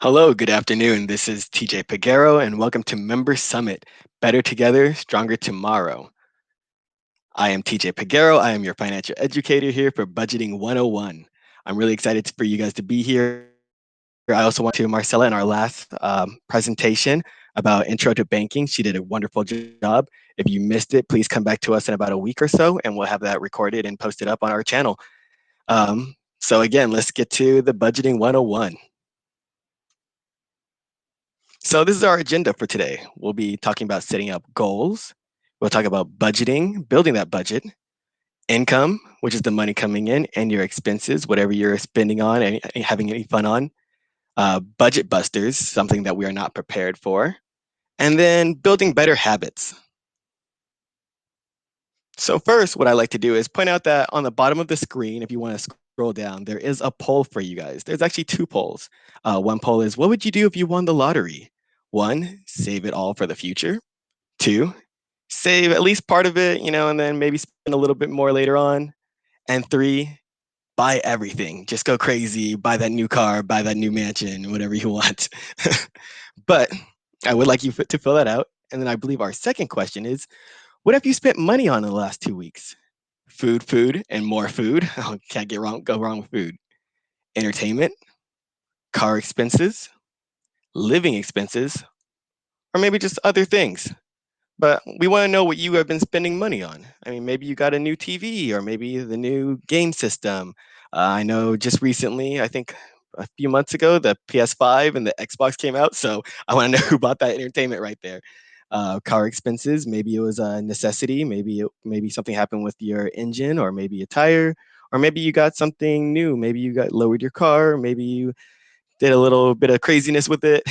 Hello, good afternoon. This is TJ Peguero, and welcome to Member Summit Better Together, Stronger Tomorrow. I am TJ Peguero. I am your financial educator here for Budgeting 101. I'm really excited for you guys to be here. I also want to Marcella in our last presentation about Intro to Banking. She did a wonderful job. If you missed it, please come back to us in about a week or so, and we'll have that recorded and posted up on our channel. Again, let's get to the Budgeting 101. So this is our agenda for today. We'll be talking about setting up goals. We'll talk about budgeting, building that budget, income, which is the money coming in, and your expenses, whatever you're spending on and having any fun on. Budget busters, something that we are not prepared for. And then building better habits. So first, what I like to do is point out that on the bottom of the screen, if you want to scroll down, there is a poll for you guys. There's actually two polls. One poll is, what would you do if you won the lottery? One, save it all for the future. Two, save at least part of it, and then maybe spend a little bit more later on. And three, buy everything. Just go crazy, buy that new car, buy that new mansion, whatever you want. But I would like you to fill that out. And then I believe our second question is, what have you spent money on in the last 2 weeks? Food, and more food. Oh, can't go wrong with food. Entertainment, car expenses, living expenses, or maybe just other things. But we want to know what you have been spending money on. I mean, maybe you got a new TV or maybe the new game system. I know just recently, I think a few months ago, the PS5 and the Xbox came out. So I want to know who bought that entertainment right there. Car expenses, maybe it was a necessity. Maybe something happened with your engine or maybe a tire. Or maybe you got something new. Maybe you got lowered your car. Maybe you did a little bit of craziness with it.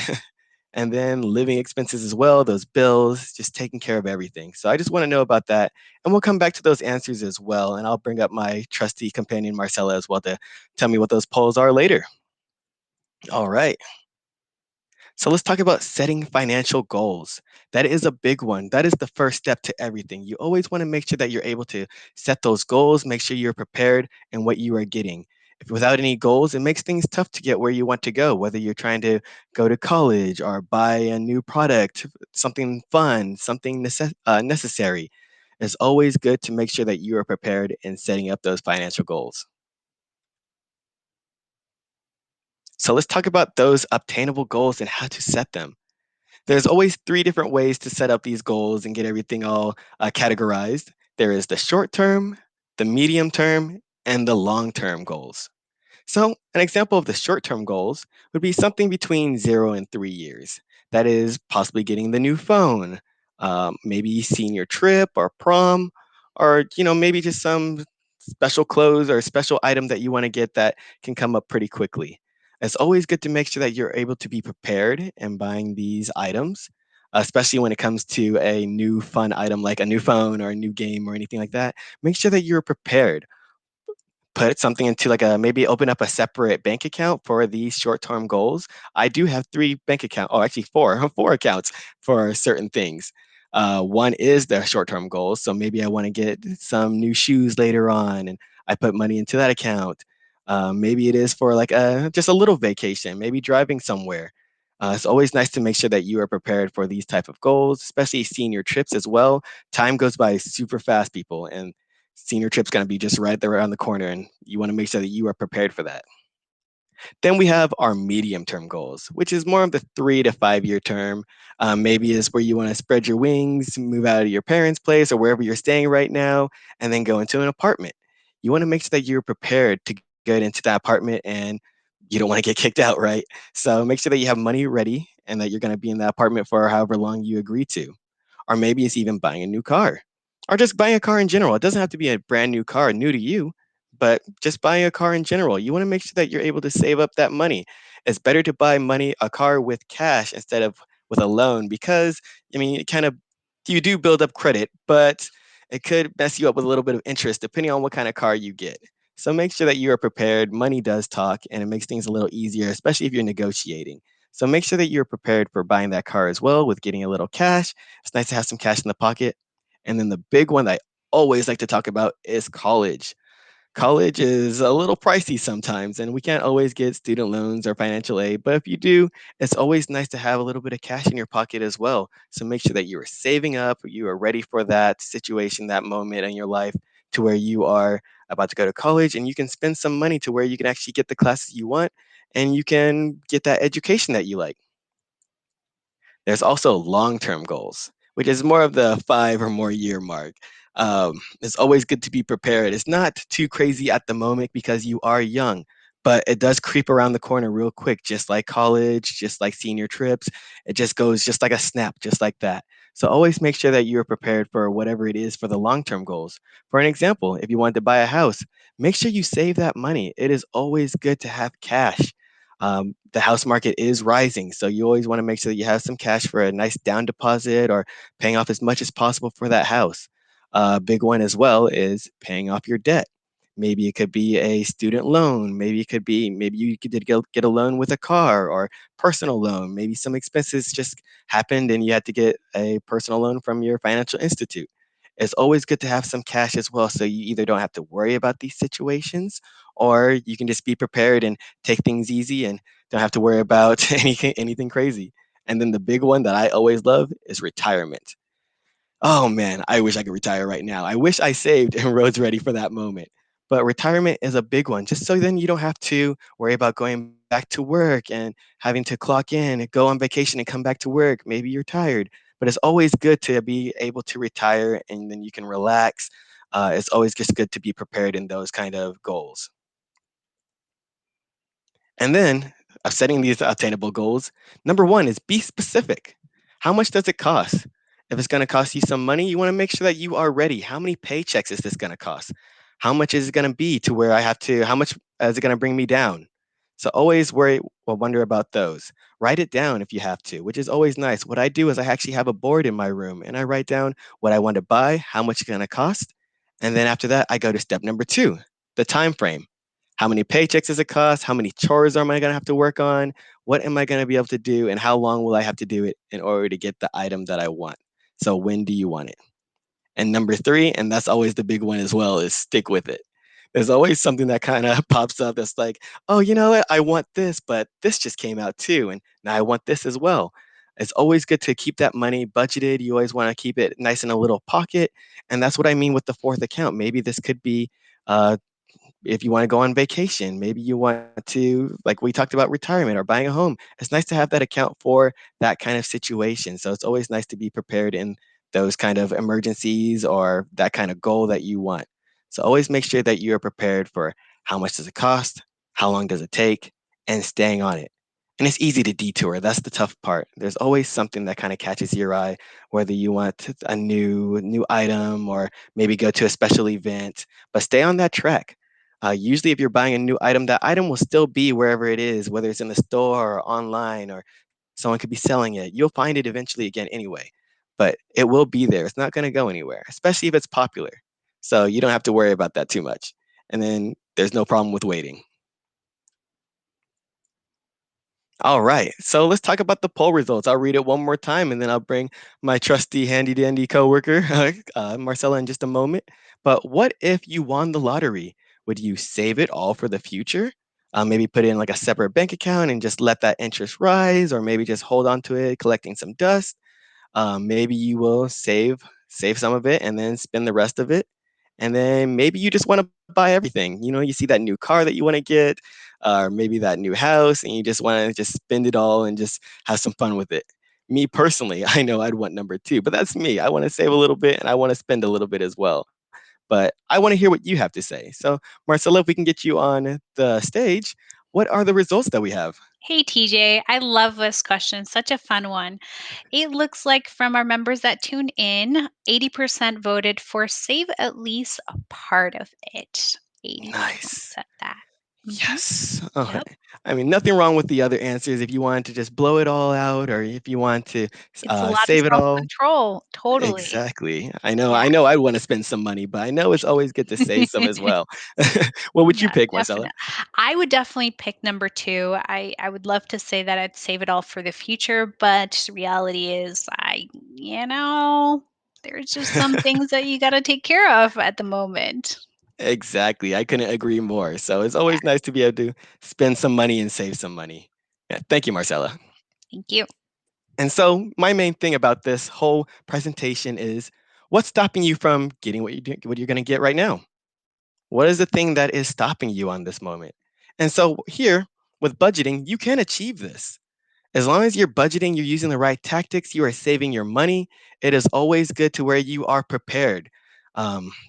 And then living expenses as well, those bills, just taking care of everything. So I just want to know about that. And we'll come back to those answers as well. And I'll bring up my trusty companion, Marcella, as well to tell me what those polls are later. All right. So let's talk about setting financial goals. That is a big one. That is the first step to everything. You always want to make sure that you're able to set those goals, make sure you're prepared in what you are getting. If without any goals, it makes things tough to get where you want to go, whether you're trying to go to college or buy a new product, something fun, something necessary. It's always good to make sure that you are prepared in setting up those financial goals. So let's talk about those obtainable goals and how to set them. There's always three different ways to set up these goals and get everything all categorized. There is the short term, the medium term, and the long term goals. So, an example of the short term goals would be something between 0 and 3 years. That is possibly getting the new phone, maybe senior trip or prom, or maybe just some special clothes or special item that you want to get that can come up pretty quickly. It's always good to make sure that you're able to be prepared in buying these items, especially when it comes to a new fun item like a new phone or a new game or anything like that. Make sure that you're prepared, put something into like a maybe open up a separate bank account for these short-term goals. I do have three bank account, oh actually four, four accounts for certain things. One is the short-term goals, so maybe I want to get some new shoes later on, and I put money into that account. Maybe it is for like just a little vacation, maybe driving somewhere. It's always nice to make sure that you are prepared for these type of goals, especially senior trips as well. Time goes by super fast, people, and senior trip's going to be just right there around the corner, and you want to make sure that you are prepared for that. Then we have our medium term goals, which is more of the 3 to 5 year term. Maybe is where you want to spread your wings, move out of your parents' place or wherever you're staying right now, and then go into an apartment. You want to make sure that you're prepared to get into that apartment and you don't want to get kicked out, right? So make sure that you have money ready and that you're going to be in that apartment for however long you agree to. Or maybe it's even buying a new car or just buying a car in general. It doesn't have to be a brand new car new to you, but just buying a car in general. You want to make sure that you're able to save up that money. It's better to buy a car with cash instead of with a loan because, I mean, it kind of, you do build up credit, but it could mess you up with a little bit of interest depending on what kind of car you get. So make sure that you are prepared. Money does talk and it makes things a little easier, especially if you're negotiating. So make sure that you're prepared for buying that car as well with getting a little cash. It's nice to have some cash in the pocket. And then the big one that I always like to talk about is college. College is a little pricey sometimes, and we can't always get student loans or financial aid. But if you do, it's always nice to have a little bit of cash in your pocket as well. So make sure that you are saving up, you are ready for that situation, that moment in your life to where you are about to go to college and you can spend some money to where you can actually get the classes you want and you can get that education that you like. There's also long-term goals, which is more of the 5 or more year mark. It's always good to be prepared. It's not too crazy at the moment because you are young, but it does creep around the corner real quick, just like college, just like senior trips. It just goes just like a snap, just like that. So always make sure that you're prepared for whatever it is for the long-term goals. For an example, if you want to buy a house, make sure you save that money. It is always good to have cash. The house market is rising, so you always want to make sure that you have some cash for a nice down deposit or paying off as much as possible for that house. A big one as well is paying off your debt. Maybe it could be a student loan. Maybe you could get a loan with a car or personal loan. Maybe some expenses just happened and you had to get a personal loan from your financial institute. It's always good to have some cash as well, so you either don't have to worry about these situations, or you can just be prepared and take things easy and don't have to worry about anything crazy. And then the big one that I always love is retirement. Oh man, I wish I could retire right now. I wish I saved and was ready for that moment. But retirement is a big one, just so then you don't have to worry about going back to work and having to clock in and go on vacation and come back to work. Maybe you're tired, but it's always good to be able to retire and then you can relax. It's always just good to be prepared in those kind of goals. And then of setting these attainable goals, number one is be specific. How much does it cost? If it's going to cost you some money, you want to make sure that you are ready. How many paychecks is this going to cost? How much is it going to be to where I have to, how much is it going to bring me down? So always worry or wonder about those. Write it down if you have to, which is always nice. What I do is I actually have a board in my room and I write down what I want to buy, how much it's going to cost. And then after that, I go to step number two, the time frame. How many paychecks does it cost? How many chores am I going to have to work on? What am I going to be able to do? And how long will I have to do it in order to get the item that I want? So, when do you want it? And number three, and that's always the big one as well, is stick with it. There's always something that kind of pops up that's like, oh, you know what? I want this, but this just came out too. And now I want this as well. It's always good to keep that money budgeted. You always want to keep it nice in a little pocket. And that's what I mean with the fourth account. Maybe this could be uh, if you want to go on vacation, maybe you want to, like we talked about retirement or buying a home. It's nice to have that account for that kind of situation. So it's always nice to be prepared in those kind of emergencies or that kind of goal that you want. So always make sure that you are prepared for how much does it cost, how long does it take, and staying on it. And it's easy to detour. That's the tough part. There's always something that kind of catches your eye, whether you want a new item or maybe go to a special event, but stay on that track. Usually, if you're buying a new item, that item will still be wherever it is, whether it's in the store or online or someone could be selling it. You'll find it eventually again anyway, but it will be there. It's not going to go anywhere, especially if it's popular. So you don't have to worry about that too much. And then there's no problem with waiting. All right. So let's talk about the poll results. I'll read it one more time and then I'll bring my trusty handy dandy coworker, Marcella, in just a moment. But what if you won the lottery? Would you save it all for the future? Maybe put it in like a separate bank account and just let that interest rise, or maybe just hold on to it, collecting some dust. Maybe you will save some of it and then spend the rest of it. And then maybe you just want to buy everything. You know, you see that new car that you want to get, or maybe that new house, and you just want to just spend it all and just have some fun with it. Me personally, I know I'd want number two, but that's me. I want to save a little bit and I want to spend a little bit as well. But I want to hear what you have to say. So, Marcella, if we can get you on the stage, what are the results that we have? Hey TJ, I love this question. Such a fun one. It looks like from our members that tune in, 80% voted for save at least a part of it. 80% Nice. said that. hmm Yes. Okay. Yep. I mean, nothing wrong with the other answers if you wanted to just blow it all out or if you want to It's a lot of save it self all. control. Totally. Exactly. Yeah. I know I'd want to spend some money, but I know it's always good to save some as well. What would you Yeah, pick, Marcella? definitely. I would definitely pick number two. I would love to say that I'd save it all for the future, but reality is, there's just some things that you got to take care of at the moment. Exactly. I couldn't agree more. So it's always nice to be able to spend some money and save some money. Yeah, thank you, Marcella. Thank you. And so my main thing about this whole presentation is what's stopping you from getting what you're going to get right now? What is the thing that is stopping you on this moment? And so here with budgeting, you can achieve this. As long as you're budgeting, you're using the right tactics, you are saving your money. It is always good to where you are prepared.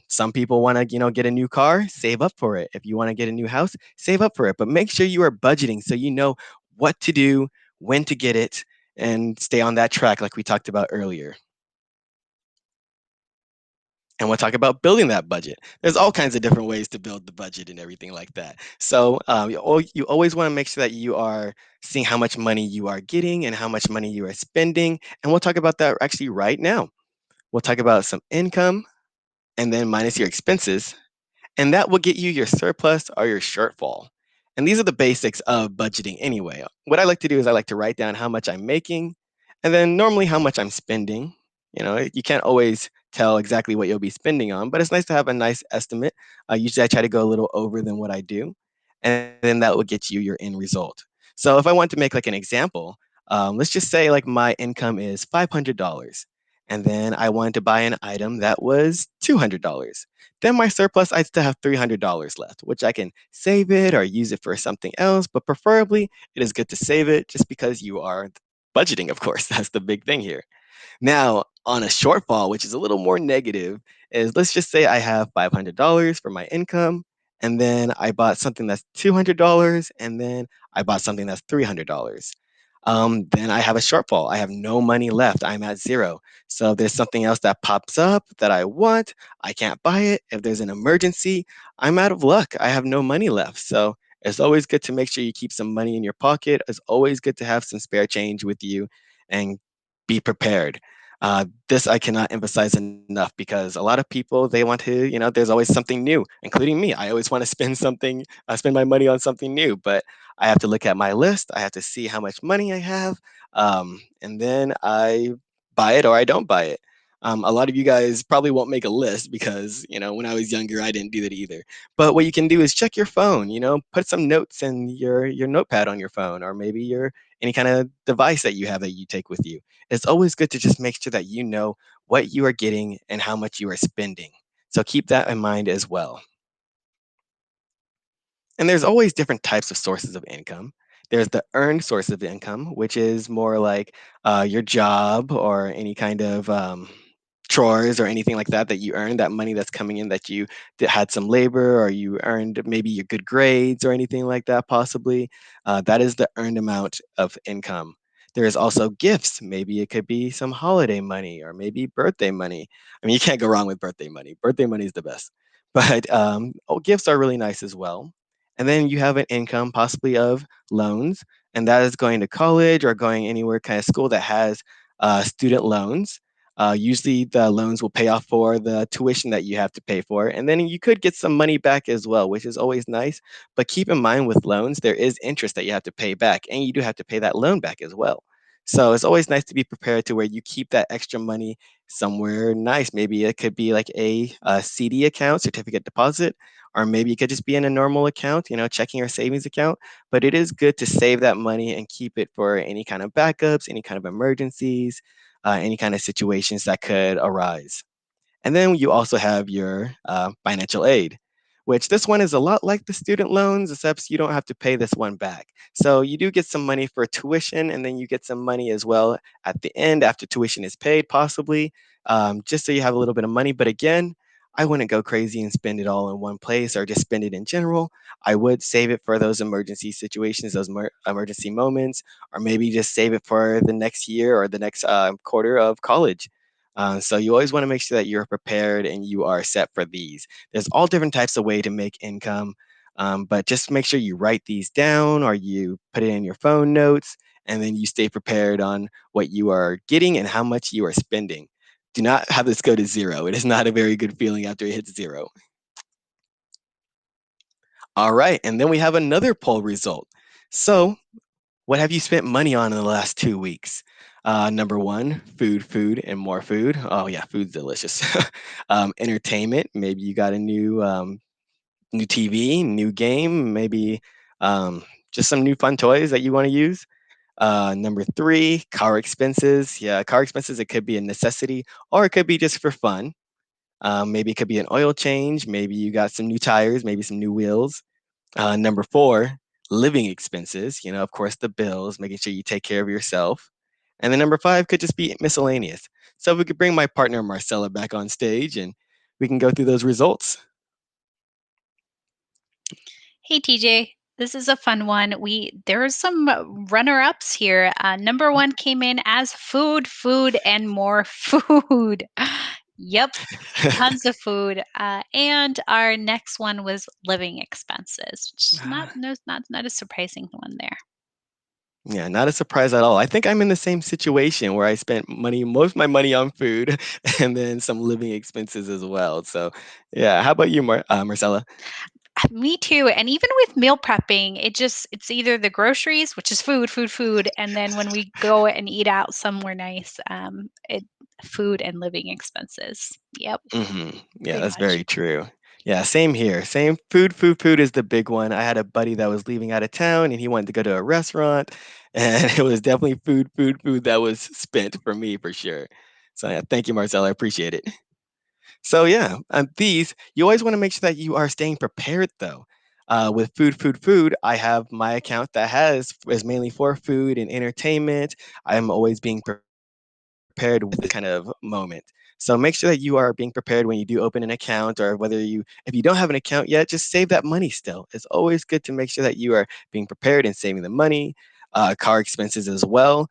Some people want to, get a new car, save up for it. If you want to get a new house, save up for it. But make sure you are budgeting so you know what to do, when to get it, and stay on that track like we talked about earlier. And we'll talk about building that budget. There's all kinds of different ways to build the budget and everything like that. So you always want to make sure that you are seeing how much money you are getting and how much money you are spending. And we'll talk about that actually right now. We'll talk about some income and then minus your expenses, and that will get you your surplus or your shortfall. And these are the basics of budgeting anyway. What I like to do is I like to write down how much I'm making and then normally how much I'm spending. You can't always tell exactly what you'll be spending on, but it's nice to have a nice estimate. Usually I try to go a little over than what I do, and then that will get you your end result. So if I want to make like an example, let's just say like my income is $500 and then I wanted to buy an item that was $200. Then my surplus, I'd still have $300 left, which I can save it or use it for something else. But preferably, it is good to save it just because you are budgeting, of course. That's the big thing here. Now, on a shortfall, which is a little more negative, is let's just say I have $500 for my income, and then I bought something that's $200, and then I bought something that's $300. Then I have a shortfall. I have no money left. I'm at zero. So if there's something else that pops up that I want, I can't buy it. If there's an emergency, I'm out of luck. I have no money left. So it's always good to make sure you keep some money in your pocket. It's always good to have some spare change with you and be prepared. This I cannot emphasize enough because a lot of people they want to, there's always something new, including me. I always want to spend my money on something new, but I have to look at my list. I have to see how much money I have, and then I buy it or I don't buy it. A lot of you guys probably won't make a list because when I was younger I didn't do that either. But what you can do is check your phone. Put some notes in your notepad on your phone, or maybe your any kind of device that you have that you take with you. It's always good to just make sure that you know what you are getting and how much you are spending. So keep that in mind as well. And there's always different types of sources of income. There's the earned source of income, which is more like your job or any kind of chores or anything like that that you earn, that money that's coming in that you had some labor or you earned maybe your good grades or anything like that, possibly. That is the earned amount of income. There is also gifts. Maybe it could be some holiday money or maybe birthday money. I mean, you can't go wrong with birthday money. Birthday money is the best. But gifts are really nice as well. And then you have an income possibly of loans, and that is going to college or going anywhere kind of school that has student loans. Usually the loans will pay off for the tuition that you have to pay for, and then you could get some money back as well, which is always nice. But keep in mind with loans, there is interest that you have to pay back, and you do have to pay that loan back as well. So it's always nice to be prepared to where you keep that extra money somewhere nice. Maybe it could be like a CD account, certificate deposit, or maybe it could just be in a normal account, checking or savings account. But it is good to save that money and keep it for any kind of backups, any kind of emergencies, any kind of situations that could arise. And then you also have your financial aid, which this one is a lot like the student loans, except you don't have to pay this one back. So you do get some money for tuition, and then you get some money as well at the end after tuition is paid, possibly, just so you have a little bit of money. But again, I wouldn't go crazy and spend it all in one place or just spend it in general. I would save it for those emergency situations, those emergency moments, or maybe just save it for the next year or the next quarter of college. So you always want to make sure that you're prepared and you are set for these. There's all different types of way to make income, but just make sure you write these down or you put it in your phone notes, and then you stay prepared on what you are getting and how much you are spending. Do not have this go to zero. It is not a very good feeling after it hits zero. All right, and then we have another poll result. So what have you spent money on in the last 2 weeks? Number one, food, and more food. Oh yeah, food's delicious. Entertainment. Maybe you got a new new TV, new game, maybe um, just some new fun toys that you want to use. Number three, car expenses. Yeah, car expenses, it could be a necessity or it could be just for fun. Maybe it could be an oil change. Maybe you got some new tires, maybe some new wheels. Number four, living expenses. Of course, the bills, making sure you take care of yourself. And then number five could just be miscellaneous. So if we could bring my partner Marcella back on stage and we can go through those results. Hey TJ, this is a fun one. There are some runner-ups here. Number one came in as food, food, and more food. Yep, tons of food. And our next one was living expenses, which is not a surprising one there. Yeah, not a surprise at all. I think I'm in the same situation where I spent most of my money on food, and then some living expenses as well. So, yeah. How about you, Marcella? Me too. And even with meal prepping, it's either the groceries, which is food, food, food, and then when we go and eat out somewhere nice, it food and living expenses. Yep, Yeah, pretty that's much. very true. Yeah, same here. Same food, food, food is the big one. I had a buddy that was leaving out of town and he wanted to go to a restaurant, and it was definitely food, food, food that was spent for me for sure. So, yeah, thank you, Marcella. I appreciate it. So yeah, these you always want to make sure that you are staying prepared though. With food, food, food, I have my account that is mainly for food and entertainment. I'm always being prepared with this kind of moment. So make sure that you are being prepared when you do open an account, or if you don't have an account yet, just save that money still. It's always good to make sure that you are being prepared and saving the money, car expenses as well.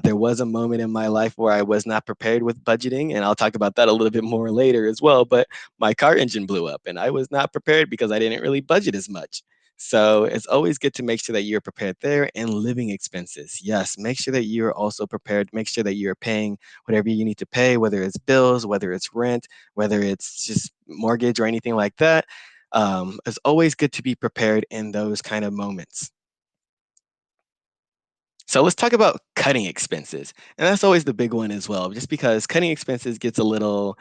There was a moment in my life where I was not prepared with budgeting, and I'll talk about that a little bit more later as well. But my car engine blew up, and I was not prepared because I didn't really budget as much. So it's always good to make sure that you're prepared there. And living expenses. Yes, make sure that you're also prepared. Make sure that you're paying whatever you need to pay, whether it's bills, whether it's rent, whether it's just mortgage or anything like that. It's always good to be prepared in those kind of moments. So let's talk about cutting expenses. And that's always the big one as well, just because cutting expenses gets a little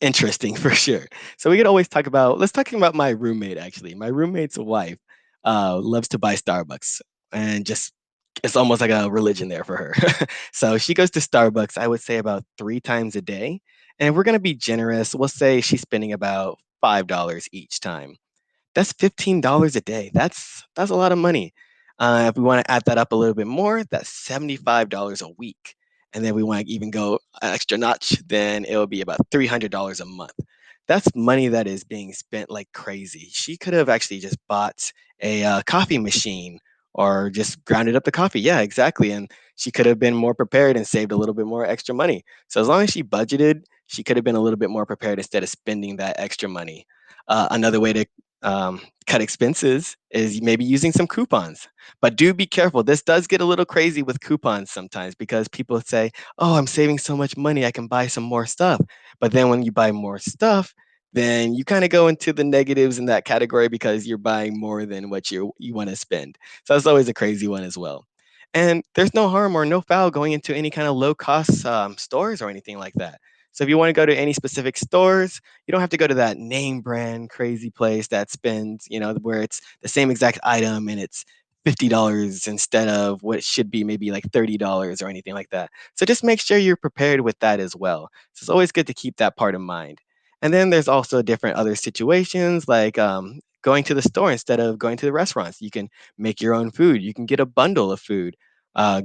interesting for sure. So we could always let's talk about my roommate actually. My roommate's wife loves to buy Starbucks and just it's almost like a religion there for her. So she goes to Starbucks, I would say about 3 times a day. And if we're going to be generous, we'll say she's spending about $5 each time. That's $15 a day. That's a lot of money. If we want to add that up a little bit more, that's $75 a week. And then we want to even go an extra notch, then it will be about $300 a month. That's money that is being spent like crazy. She could have actually just bought a coffee machine or just grounded up the coffee. Yeah, exactly. And she could have been more prepared and saved a little bit more extra money. So as long as she budgeted, she could have been a little bit more prepared instead of spending that extra money. Another way to cut expenses is maybe using some coupons. But do be careful. This does get a little crazy with coupons sometimes because people say, "Oh, I'm saving so much money, I can buy some more stuff." But then when you buy more stuff, then you kind of go into the negatives in that category because you're buying more than what you want to spend. So that's always a crazy one as well. And there's no harm or no foul going into any kind of low cost stores or anything like that. So if you want to go to any specific stores, you don't have to go to that name brand crazy place that spends, where it's the same exact item and it's $50 instead of what should be maybe like $30 or anything like that. So just make sure you're prepared with that as well. So it's always good to keep that part in mind. And then there's also different other situations like going to the store instead of going to the restaurants. You can make your own food. You can get a bundle of food.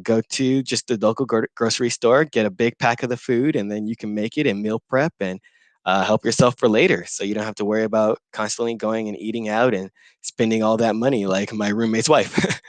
Go to just the local grocery store, get a big pack of the food, and then you can make it and meal prep and help yourself for later. So you don't have to worry about constantly going and eating out and spending all that money like my roommate's wife.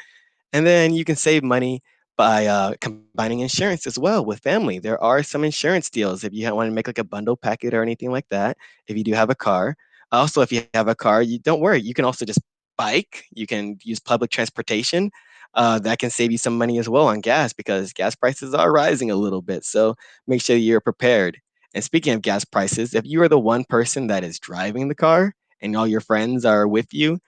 And then you can save money by combining insurance as well with family. There are some insurance deals if you want to make like a bundle packet or anything like that. If you do have a car, also if you have a car, you don't worry. You can also just bike. You can use public transportation. That can save you some money as well on gas because gas prices are rising a little bit. So make sure you're prepared. And speaking of gas prices, if you are the one person that is driving the car and all your friends are with you,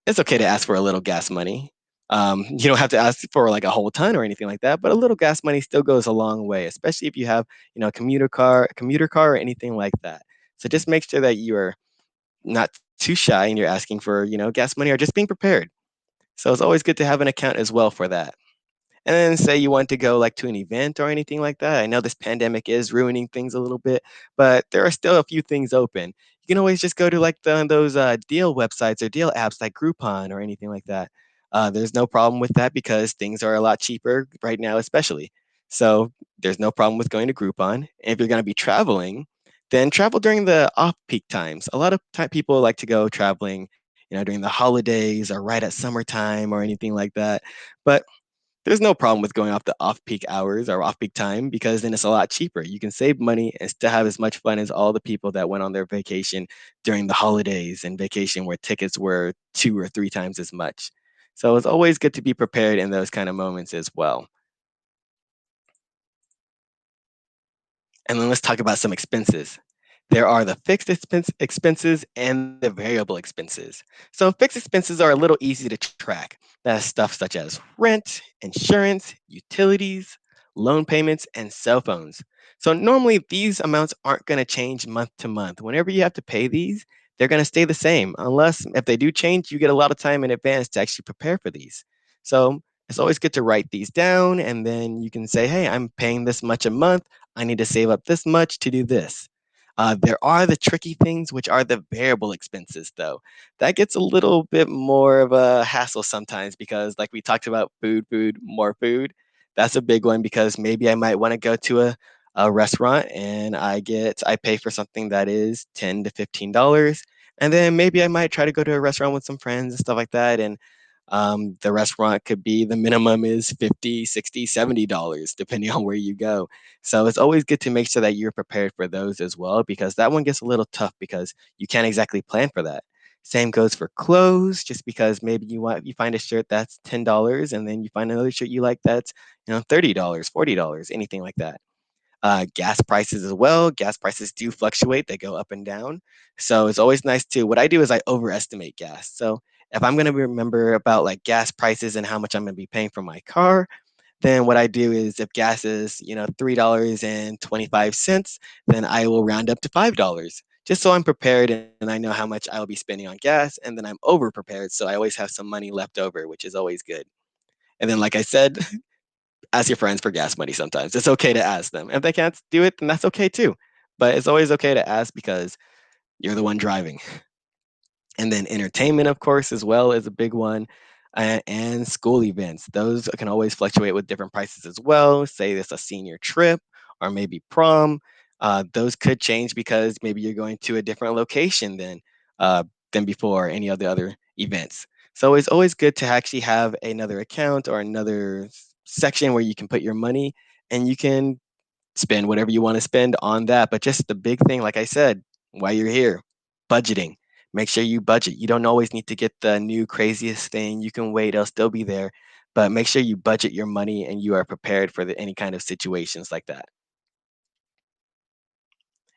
it's okay to ask for a little gas money. You don't have to ask for like a whole ton or anything like that, but a little gas money still goes a long way, especially if you have, a commuter car or anything like that. So just make sure that you're not too shy and you're asking for, gas money or just being prepared. So it's always good to have an account as well for that. And then say you want to go like to an event or anything like that. I know this pandemic is ruining things a little bit, but there are still a few things open. You can always just go to like those deal websites or deal apps like Groupon or anything like that. There's no problem with that because things are a lot cheaper right now, especially. So there's no problem with going to Groupon. And if you're going to be traveling, then travel during the off-peak times. A lot of people like to go traveling, during the holidays or right at summertime or anything like that. But there's no problem with going off the off-peak hours or off-peak time because then it's a lot cheaper. You can save money and still have as much fun as all the people that went on their vacation during the holidays and vacation where tickets were 2 or 3 times as much. So it's always good to be prepared in those kind of moments as well. And then let's talk about some expenses. There are the fixed expenses and the variable expenses. So fixed expenses are a little easy to track. That's stuff such as rent, insurance, utilities, loan payments, and cell phones. So normally these amounts aren't going to change month to month. Whenever you have to pay these, they're going to stay the same unless if they do change, you get a lot of time in advance to actually prepare for these. So it's always good to write these down and then you can say, hey, I'm paying this much a month. I need to save up this much to do this. There are the tricky things, which are the variable expenses, though. That gets a little bit more of a hassle sometimes because, like we talked about, food, more food. That's a big one because maybe I might want to go to a restaurant and I pay for something that is $10 to $15. And then maybe I might try to go to a restaurant with some friends and stuff like that. And the restaurant could be the minimum is 50, 60, $70, depending on where you go. So it's always good to make sure that you're prepared for those as well, because that one gets a little tough because you can't exactly plan for that. Same goes for clothes, just because maybe you find a shirt that's $10 and then you find another shirt you like that's $30, $40, anything like that. Gas prices as well. Gas prices do fluctuate; they go up and down. So it's always nice to. What I do is I overestimate gas. So if I'm going to remember about like gas prices and how much I'm going to be paying for my car, then what I do is if gas is, $3.25, then I will round up to $5. Just so I'm prepared and I know how much I will be spending on gas, and then I'm over prepared. So I always have some money left over, which is always good. And then, like I said, ask your friends for gas money sometimes. It's okay to ask them. If they can't do it, then that's okay too. But it's always okay to ask because you're the one driving. And then entertainment, of course, as well is a big one. And school events. Those can always fluctuate with different prices as well. Say it's a senior trip or maybe prom. Those could change because maybe you're going to a different location uh, than before any of the other events. So it's always good to actually have another account or another section where you can put your money and you can spend whatever you want to spend on that. But just the big thing, like I said, while you're here, budgeting. Make sure you budget. You don't always need to get the new craziest thing. You can wait, it'll still be there. But make sure you budget your money and you are prepared for any kind of situations like that.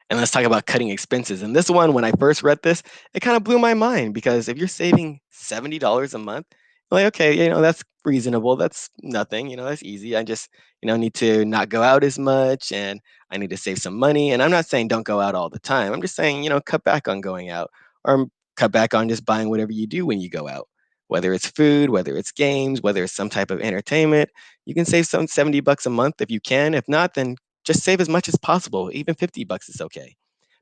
And let's talk about cutting expenses. And this one, when I first read this, it kind of blew my mind because if you're saving $70 a month, like, okay, that's reasonable. That's nothing, that's easy. I just, need to not go out as much and I need to save some money. And I'm not saying don't go out all the time. I'm just saying, cut back on going out or cut back on just buying whatever you do when you go out, whether it's food, whether it's games, whether it's some type of entertainment. You can save some $70 a month if you can. If not, then just save as much as possible. Even $50 is okay.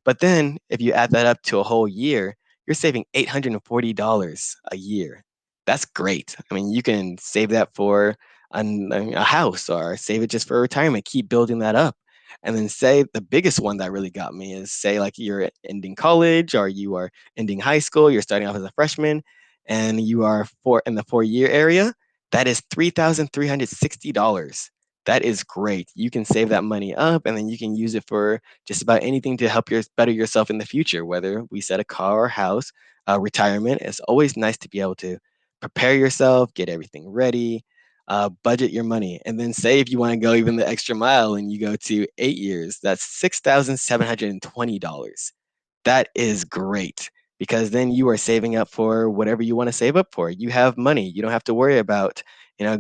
But then if you add that up to a whole year, you're saving $840 a year. That's great. I mean, you can save that for a house or save it just for retirement. Keep building that up. And then say the biggest one that really got me is say like you're ending college or you are ending high school, you're starting off as a freshman and you are in the 4 year area. That is $3,360. That is great. You can save that money up and then you can use it for just about anything to help better yourself in the future, whether we set a car or house, retirement. It's always nice to be able to prepare yourself, get everything ready, budget your money. And then say if you want to go even the extra mile and you go to 8 years, that's $6,720. That is great because then you are saving up for whatever you want to save up for. You have money. You don't have to worry about,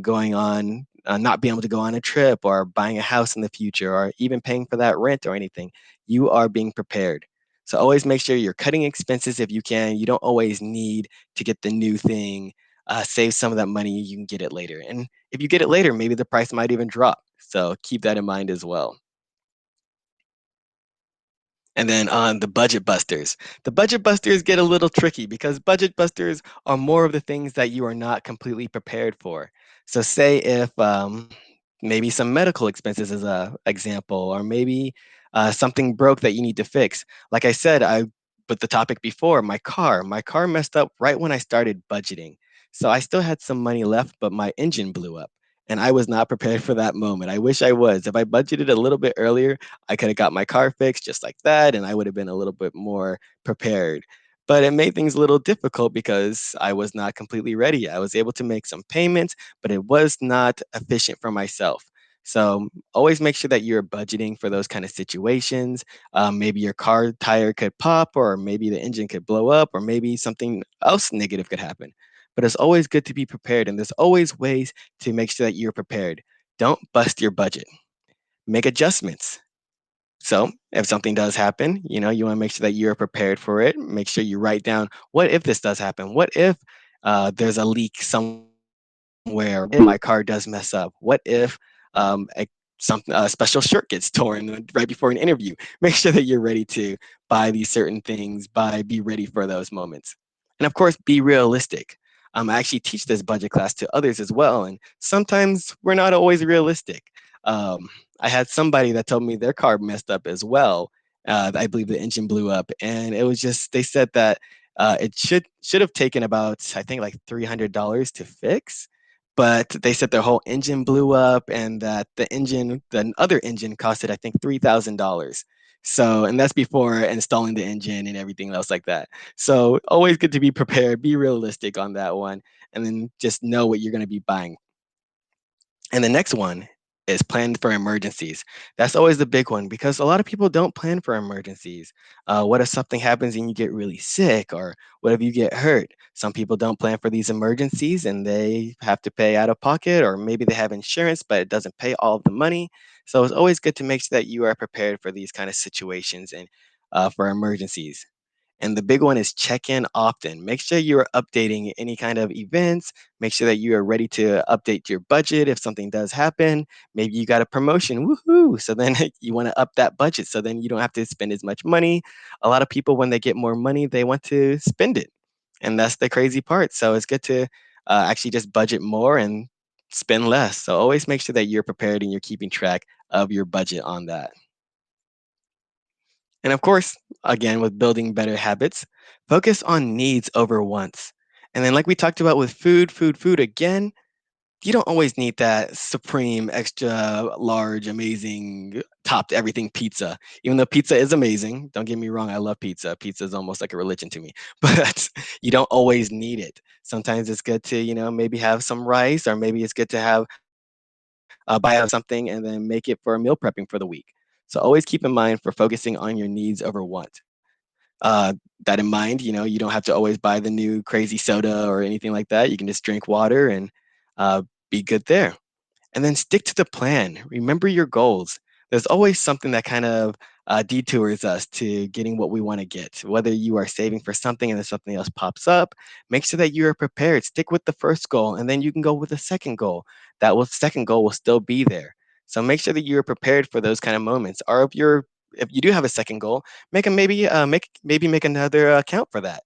going on, not being able to go on a trip or buying a house in the future or even paying for that rent or anything. You are being prepared. So always make sure you're cutting expenses if you can. You don't always need to get the new thing. Save some of that money. You can get it later. And if you get it later, maybe the price might even drop. So keep that in mind as well. And then on the budget busters get a little tricky because budget busters are more of the things that you are not completely prepared for. So, say if maybe some medical expenses is a example, or maybe something broke that you need to fix. Like I said, I with the topic before, my car messed up right when I started budgeting. So I still had some money left, but my engine blew up. And I was not prepared for that moment. I wish I was. If I budgeted a little bit earlier, I could have got my car fixed just like that, and I would have been a little bit more prepared. But it made things a little difficult because I was not completely ready. I was able to make some payments, but it was not efficient for myself. So always make sure that you're budgeting for those kind of situations. Maybe your car tire could pop, or maybe the engine could blow up, or maybe something else negative could happen. But it's always good to be prepared, and there's always ways to make sure that you're prepared. Don't bust your budget. Make adjustments. So if something does happen, you want to make sure that you're prepared for it. Make sure you write down, what if this does happen? What if there's a leak somewhere? If my car does mess up? What if a special shirt gets torn right before an interview? Make sure that you're ready to buy these certain things, be ready for those moments. And of course, be realistic. I actually teach this budget class to others as well. And sometimes we're not always realistic. Um, I had somebody that told me their car messed up as well. I believe the engine blew up, and it was just they said that it should have taken about, I think, like $300 to fix, but they said their whole engine blew up, and that the other engine costed, I think, $3,000. So, and that's before installing the engine and everything else like that. So, always good to be prepared, be realistic on that one, and then just know what you're going to be buying. And the next one is plan for emergencies. That's always the big one because a lot of people don't plan for emergencies. What if something happens and you get really sick, or what if you get hurt? Some people don't plan for these emergencies and they have to pay out of pocket, or maybe they have insurance, but it doesn't pay all of the money. So it's always good to make sure that you are prepared for these kind of situations and for emergencies. And the big one is check in often. Make sure you are updating any kind of events. Make sure that you are ready to update your budget if something does happen. Maybe you got a promotion, woohoo! So then you want to up that budget so then you don't have to spend as much money. A lot of people, when they get more money, they want to spend it. And that's the crazy part. So it's good to actually just budget more and spend less. So always make sure that you're prepared and you're keeping track of your budget on that. And of course, again, with building better habits, focus on needs over wants. And then, like we talked about with food again, you don't always need that supreme, extra large, amazing, topped everything pizza. Even though pizza is amazing, don't get me wrong, I love pizza. Pizza is almost like a religion to me, but you don't always need it. Sometimes it's good to, maybe have some rice, or maybe it's good to have buy out something and then make it for meal prepping for the week. So always keep in mind for focusing on your needs over want. Uh, that in mind, you don't have to always buy the new crazy soda or anything like that. You can just drink water and uh, be good there. And then stick to the plan. Remember your goals. There's always something that kind of detours us to getting what we want to get. Whether you are saving for something and then something else pops up, make sure that you are prepared. Stick with the first goal, and then you can go with the second goal. Second goal will still be there. So make sure that you are prepared for those kind of moments. Or if you do have a second goal, make another account for that.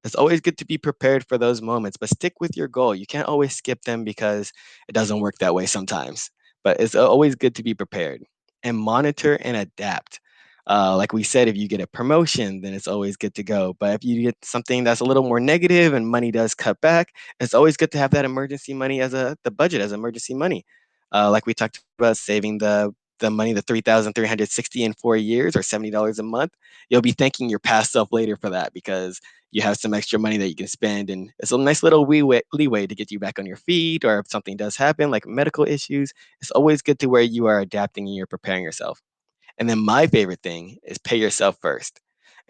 It's always good to be prepared for those moments, but stick with your goal. You can't always skip them because it doesn't work that way sometimes. But it's always good to be prepared and monitor and adapt. Like we said, if you get a promotion, then it's always good to go. But if you get something that's a little more negative and money does cut back, it's always good to have that emergency money as the budget as emergency money. Like we talked about, saving the money, the 3,360 in 4 years, or $70 a month. You'll be thanking your past self later for that because you have some extra money that you can spend, and it's a nice little leeway to get you back on your feet. Or if something does happen, like medical issues, it's always good to where you are adapting and you're preparing yourself. And then my favorite thing is pay yourself first.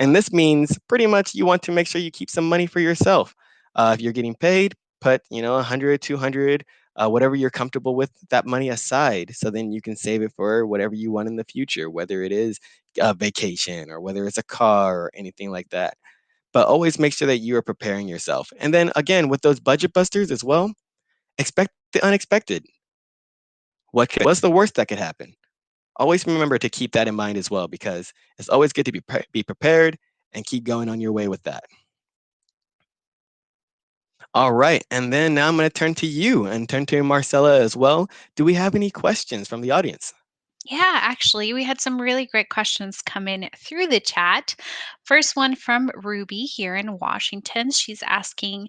And this means pretty much you want to make sure you keep some money for yourself. If you're getting paid, put 100, 200. whatever you're comfortable with, that money aside. So then you can save it for whatever you want in the future, whether it is a vacation or whether it's a car or anything like that. But always make sure that you are preparing yourself. And then again, with those budget busters as well, expect the unexpected. What's the worst that could happen? Always remember to keep that in mind as well, because it's always good to be prepared and keep going on your way with that. All right, and then now I'm going to turn to you and turn to Marcella as well. Do we have any questions from the audience? Yeah, actually, we had some really great questions come in through the chat. First one from Ruby here in Washington. She's asking,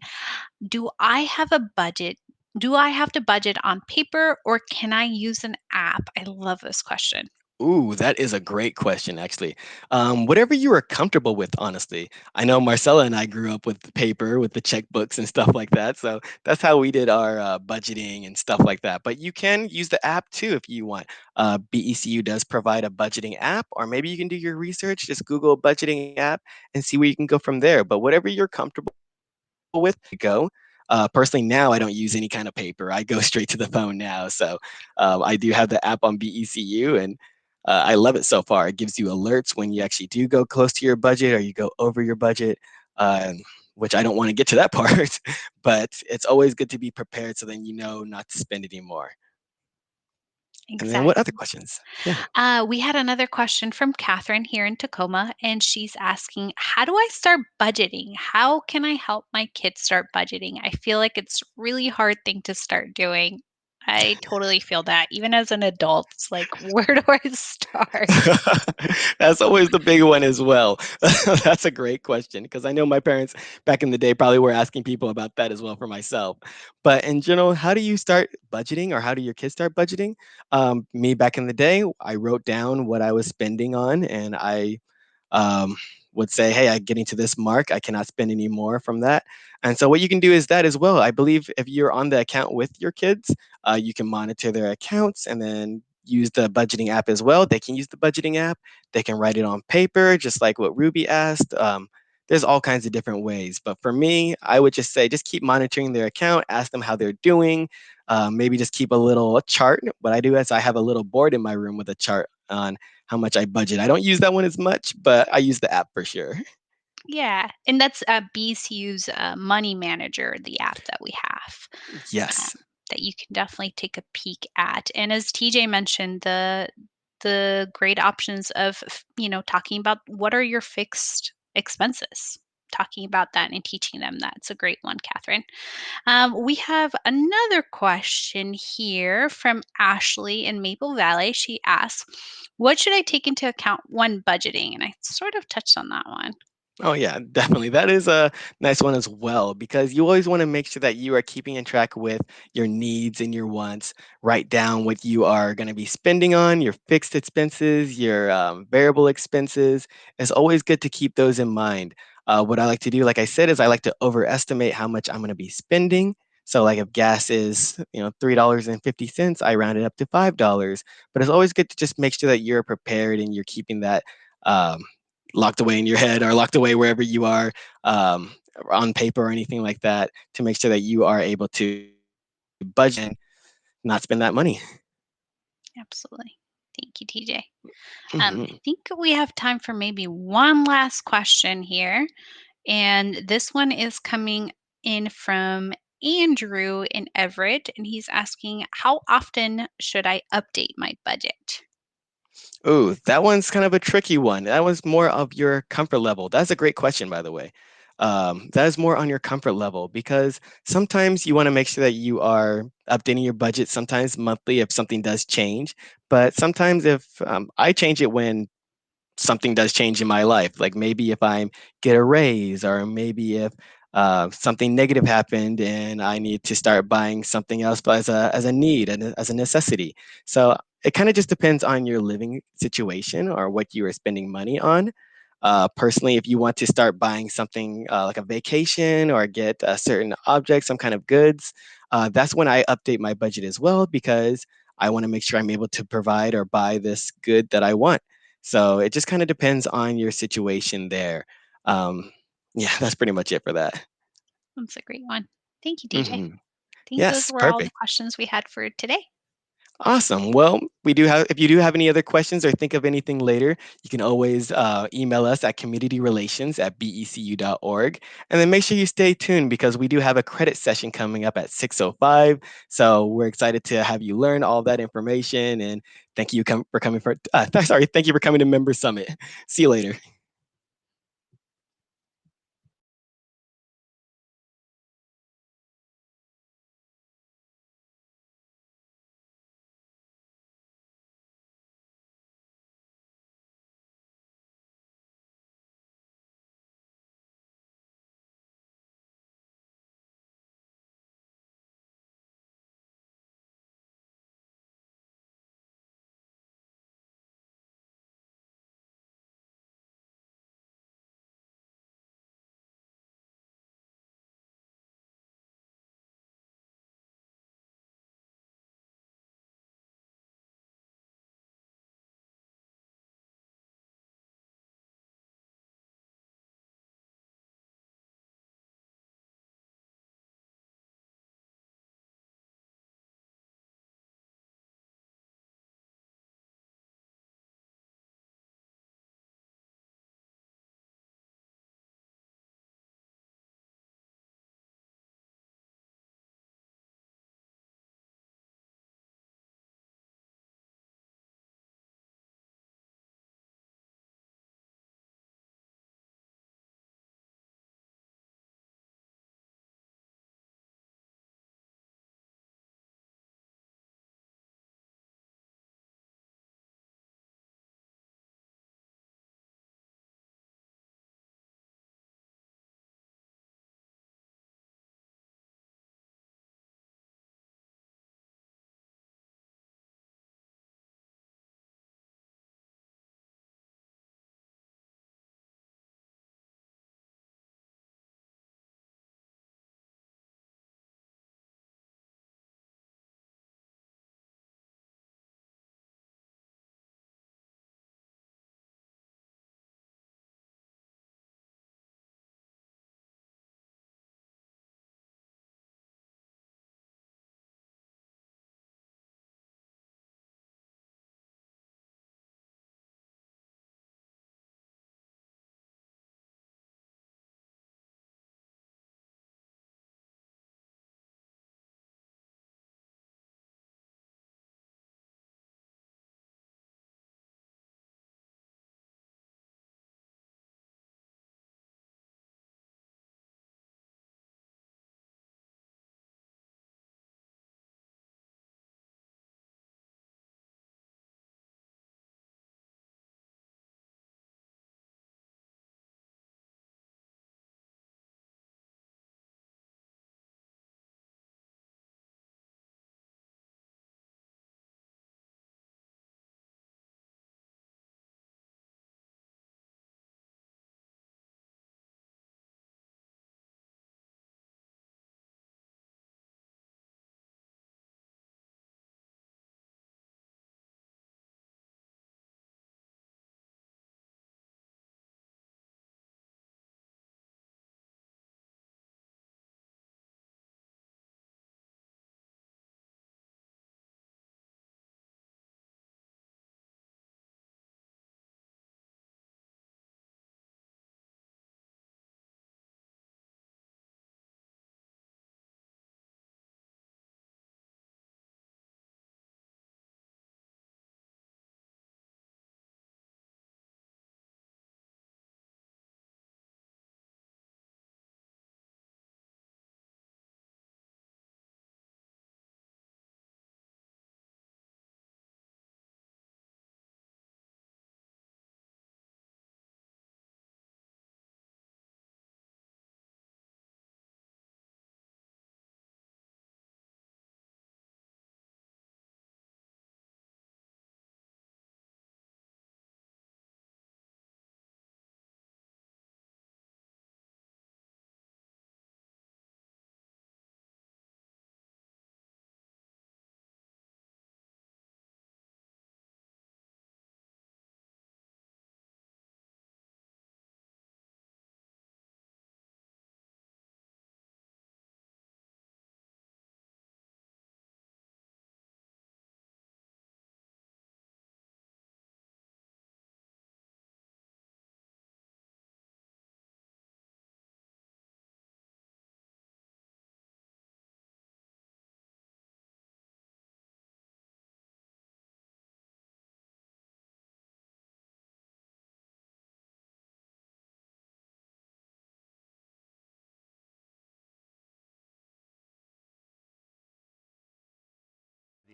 "Do I have a budget? Do I have to budget on paper or can I use an app?" I love this question. Ooh, that is a great question, actually. Whatever you are comfortable with, honestly. I know Marcella and I grew up with the paper, with the checkbooks and stuff like that. So that's how we did our budgeting and stuff like that. But you can use the app too if you want. BECU does provide a budgeting app, or maybe you can do your research, just Google a budgeting app and see where you can go from there. But whatever you're comfortable with, go. Personally, now I don't use any kind of paper. I go straight to the phone now. So I do have the app on BECU, and I love it so far. It gives you alerts when you actually do go close to your budget or you go over your budget, which I don't want to get to that part, but it's always good to be prepared so then you know not to spend anymore. And then what other Exactly. questions? Yeah. We had another question from Catherine here in Tacoma, and she's asking, "How do I start budgeting? How can I help my kids start budgeting? I feel like it's really hard thing to start doing." I totally feel that. Even as an adult, it's like, where do I start? That's always the big one as well. That's a great question because I know my parents back in the day probably were asking people about that as well for myself. But in general, how do you start budgeting or how do your kids start budgeting? Me back in the day, I wrote down what I was spending on and I um, would say, hey, I'm getting to this mark. I cannot spend any more from that. And so what you can do is that as well. I believe if you're on the account with your kids, you can monitor their accounts and then use the budgeting app as well. They can use the budgeting app. They can write it on paper, just like what Ruby asked. There's all kinds of different ways. But for me, I would just say just keep monitoring their account, ask them how they're doing. Maybe just keep a little chart. What I do is I have a little board in my room with a chart on how much I budget. I don't use that one as much, but I use the app for sure. Yeah, and that's BCU's Money Manager, the app that we have. Yes. That you can definitely take a peek at. And as TJ mentioned, the great options of talking about what are your fixed expenses. Talking about that and teaching them that's a great one, Catherine. We have another question here from Ashley in Maple Valley. She asks, "What should I take into account when budgeting?" And I sort of touched on that one. Oh yeah, definitely. That is a nice one as well because you always want to make sure that you are keeping in track with your needs and your wants. Write down what you are going to be spending on, your fixed expenses, your variable expenses. It's always good to keep those in mind. What I like to do, like I said, is I like to overestimate how much I'm going to be spending. So, like if gas is $3.50, I round it up to $5. But it's always good to just make sure that you're prepared and you're keeping that. Um, Locked away in your head or locked away wherever you are um, on paper or anything like that to make sure that you are able to budget and not spend that money. Absolutely. Thank you, TJ. I Hmm. think we have time for maybe one last question here. And this one is coming in from Andrew in Everett. And he's asking, "How often should I update my budget?" Ooh, that one's kind of a tricky one. That was more of your comfort level. That's a great question, by the way. That is more on your comfort level because sometimes you want to make sure that you are updating your budget, sometimes monthly if something does change. But sometimes if I change it when something does change in my life. Like maybe if I get a raise, or maybe if something negative happened and I need to start buying something else, but as a need and as a necessity. So it kind of just depends on your living situation or what you are spending money on. Personally, if you want to start buying something like a vacation or get a certain object, some kind of goods, that's when I update my budget as well because I want to make sure I'm able to provide or buy this good that I want. So it just kind of depends on your situation there. Um, yeah, that's pretty much it for that. That's a great one. Thank you, TJ. Hmm. think those Yes, were all the perfect. questions we had for today. Awesome. Well, we do have if you do have any other questions or think of anything later, you can always email us at communityrelations@becu.org. And then make sure you stay tuned because we do have a credit session coming up at 6:05. So we're excited to have you learn all that information. And thank you for coming for sorry, thank you for coming to Member Summit. See you later.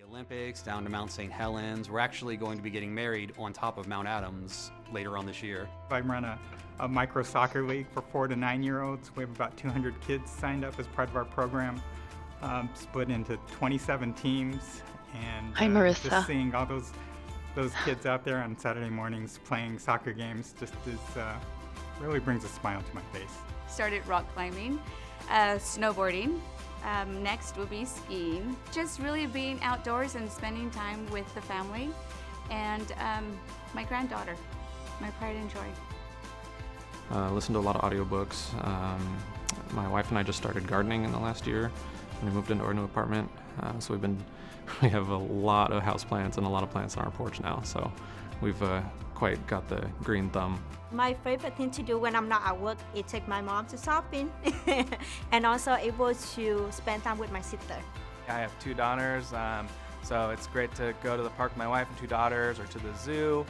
the Olympics, down to Mount St. Helens. We're actually going to be getting married on top of Mount Adams later on this year. I run a micro soccer league for 4 to 9-year-olds. We have about 200 kids signed up as part of our program, split into 27 teams. And Hi, Marissa. just seeing all those kids out there on Saturday mornings playing soccer games just really brings a smile to my face. Started rock climbing, snowboarding. Next will be skiing. Just really being outdoors and spending time with the family and my granddaughter, my pride and joy. Listen to a lot of audiobooks. My wife and I just started gardening in the last year when we moved into our new apartment. So we have a lot of houseplants and a lot of plants on our porch now. So we've quite got the green thumb. My favorite thing to do when I'm not at work is take my mom to shopping and also able to spend time with my sister. I have 2 daughters, so it's great to go to the park with my wife and 2 daughters or to the zoo.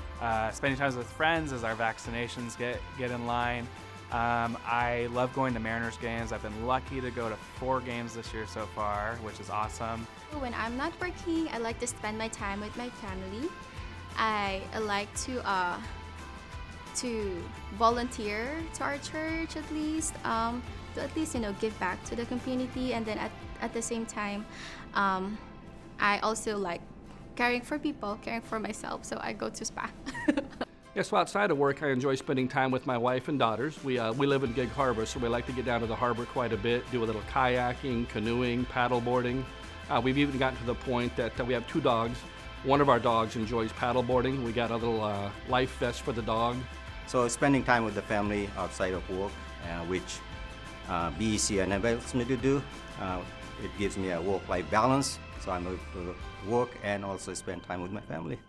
Spending time with friends as our vaccinations get in line. I love going to Mariners games. I've been lucky to go to 4 games this year so far, which is awesome. When I'm not working, I like to spend my time with my family. I like to volunteer to our church at least, to at least give back to the community, and then at the same time, I also like caring for people, caring for myself, so I go to spa. Yeah, so outside of work, I enjoy spending time with my wife and daughters. We live in Gig Harbor, so we like to get down to the harbor quite a bit, do a little kayaking, canoeing, paddleboarding. We've even gotten to the point that we have 2 dogs. One of our dogs enjoys paddleboarding. We got a little life vest for the dog. So spending time with the family outside of work, which BECU enables me to do, it gives me a work-life balance. So I'm able to work and also spend time with my family.